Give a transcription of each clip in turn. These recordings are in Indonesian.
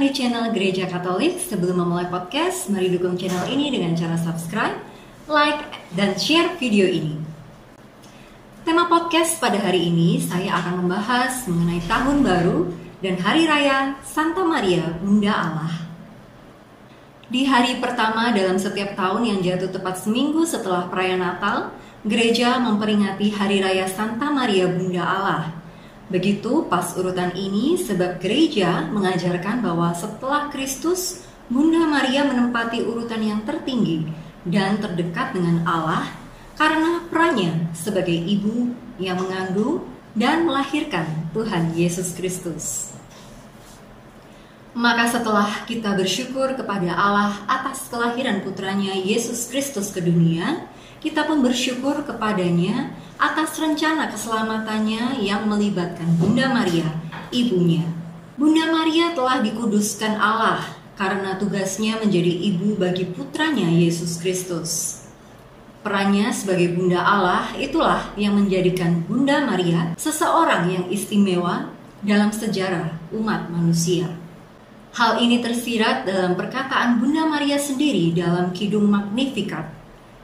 datang di channel Gereja Katolik. Sebelum memulai podcast, mari dukung channel ini dengan cara subscribe, like, dan share video ini. Tema podcast pada hari ini, saya akan membahas mengenai Tahun Baru dan Hari Raya Santa Maria Bunda Allah. Di hari pertama dalam setiap tahun yang jatuh tepat seminggu setelah perayaan Natal, gereja memperingati Hari Raya Santa Maria Bunda Allah. Begitu pas urutan ini sebab gereja mengajarkan bahwa setelah Kristus, Bunda Maria menempati urutan yang tertinggi dan terdekat dengan Allah karena perannya sebagai ibu yang mengandung dan melahirkan Tuhan Yesus Kristus. Maka setelah kita bersyukur kepada Allah atas kelahiran putranya Yesus Kristus ke dunia, kita pun bersyukur kepadanya atas rencana keselamatannya yang melibatkan Bunda Maria, ibunya. Bunda Maria telah dikuduskan Allah karena tugasnya menjadi ibu bagi putranya Yesus Kristus. Perannya sebagai Bunda Allah itulah yang menjadikan Bunda Maria seseorang yang istimewa dalam sejarah umat manusia. Hal ini tersirat dalam perkataan Bunda Maria sendiri dalam Kidung Magnificat.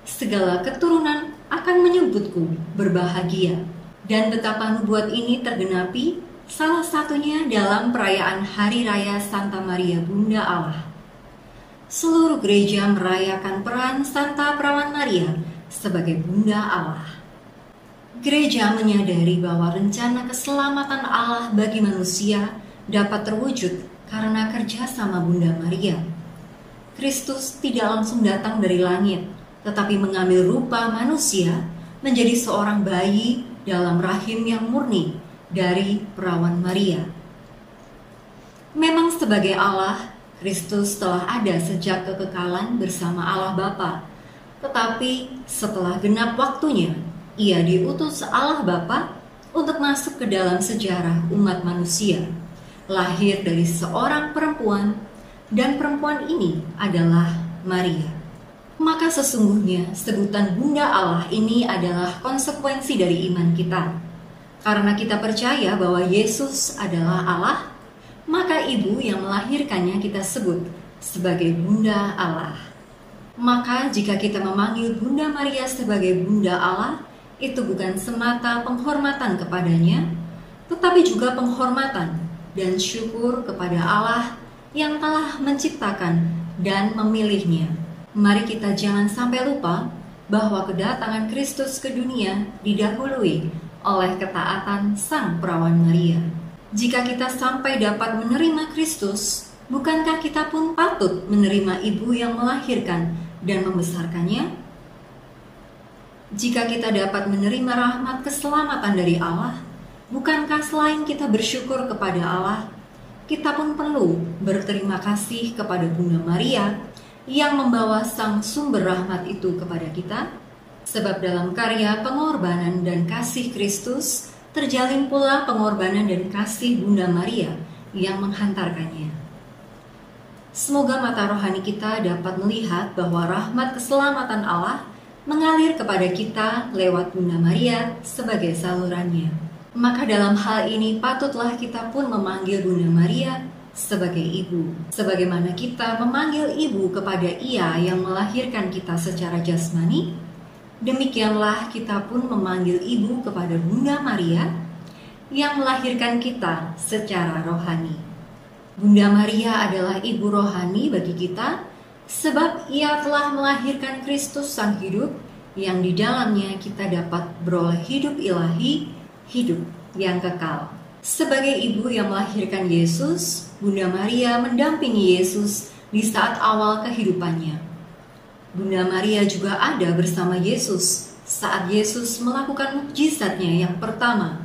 Segala keturunan akan menyebutku berbahagia. Dan betapa nubuat ini tergenapi, salah satunya dalam perayaan Hari Raya Santa Maria Bunda Allah. Seluruh gereja merayakan peran Santa Perawan Maria sebagai Bunda Allah. Gereja menyadari bahwa rencana keselamatan Allah bagi manusia dapat terwujud karena kerjasama Bunda Maria. Kristus tidak langsung datang dari langit, tetapi mengambil rupa manusia menjadi seorang bayi dalam rahim yang murni dari Perawan Maria. Memang sebagai Allah, Kristus telah ada sejak kekekalan bersama Allah Bapa. Tetapi setelah genap waktunya, ia diutus Allah Bapa untuk masuk ke dalam sejarah umat manusia. Lahir dari seorang perempuan, dan perempuan ini adalah Maria. Maka sesungguhnya sebutan Bunda Allah ini adalah konsekuensi dari iman kita. Karena kita percaya bahwa Yesus adalah Allah, maka ibu yang melahirkannya kita sebut sebagai Bunda Allah. Maka jika kita memanggil Bunda Maria sebagai Bunda Allah, itu bukan semata penghormatan kepadanya, tetapi juga penghormatan dan syukur kepada Allah yang telah menciptakan dan memilihnya. Mari kita jangan sampai lupa bahwa kedatangan Kristus ke dunia didahului oleh ketaatan Sang Perawan Maria. Jika kita sampai dapat menerima Kristus, bukankah kita pun patut menerima ibu yang melahirkan dan membesarkannya? Jika kita dapat menerima rahmat keselamatan dari Allah, bukankah selain kita bersyukur kepada Allah, kita pun perlu berterima kasih kepada Bunda Maria yang membawa sang sumber rahmat itu kepada kita? Sebab dalam karya pengorbanan dan kasih Kristus terjalin pula pengorbanan dan kasih Bunda Maria yang menghantarkannya. Semoga mata rohani kita dapat melihat bahwa rahmat keselamatan Allah mengalir kepada kita lewat Bunda Maria sebagai salurannya. Maka dalam hal ini patutlah kita pun memanggil Bunda Maria sebagai ibu. Sebagaimana kita memanggil ibu kepada ia yang melahirkan kita secara jasmani, demikianlah kita pun memanggil ibu kepada Bunda Maria yang melahirkan kita secara rohani. Bunda Maria adalah ibu rohani bagi kita, sebab ia telah melahirkan Kristus Sang Hidup yang di dalamnya kita dapat beroleh hidup ilahi, hidup yang kekal. Sebagai ibu yang melahirkan Yesus, Bunda Maria mendampingi Yesus di saat awal kehidupannya. Bunda Maria juga ada bersama Yesus saat Yesus melakukan mukjizatnya yang pertama.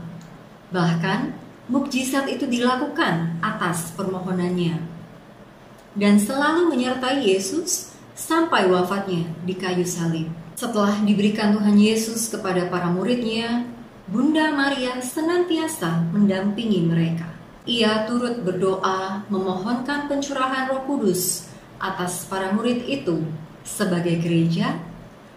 Bahkan, mukjizat itu dilakukan atas permohonannya. Dan selalu menyertai Yesus sampai wafatnya di kayu salib. Setelah diberikan Tuhan Yesus kepada para muridnya, Bunda Maria senantiasa mendampingi mereka. Ia turut berdoa memohonkan pencurahan Roh Kudus atas para murid itu sebagai gereja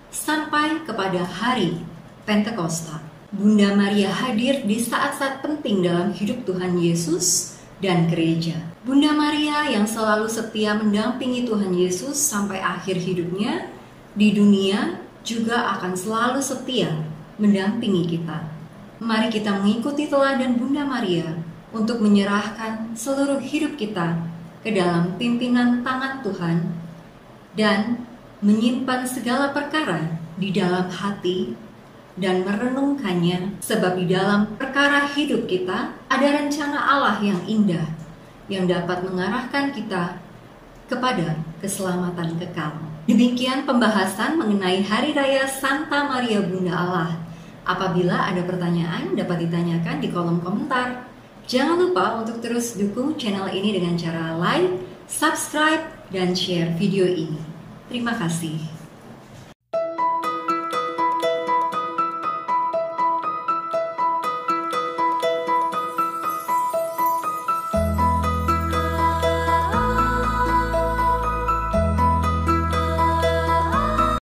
sampai kepada hari Pentakosta. Bunda Maria hadir di saat-saat penting dalam hidup Tuhan Yesus dan gereja. Bunda Maria yang selalu setia mendampingi Tuhan Yesus sampai akhir hidupnya di dunia juga akan selalu setia mendampingi kita. Mari kita mengikuti teladan Bunda Maria untuk menyerahkan seluruh hidup kita ke dalam pimpinan tangan Tuhan dan menyimpan segala perkara di dalam hati dan merenungkannya, sebab di dalam perkara hidup kita ada rencana Allah yang indah yang dapat mengarahkan kita kepada keselamatan kekal. Demikian pembahasan mengenai Hari Raya Santa Maria Bunda Allah. Apabila ada pertanyaan dapat ditanyakan di kolom komentar. Jangan lupa untuk terus dukung channel ini dengan cara like, subscribe, dan share video ini. Terima kasih.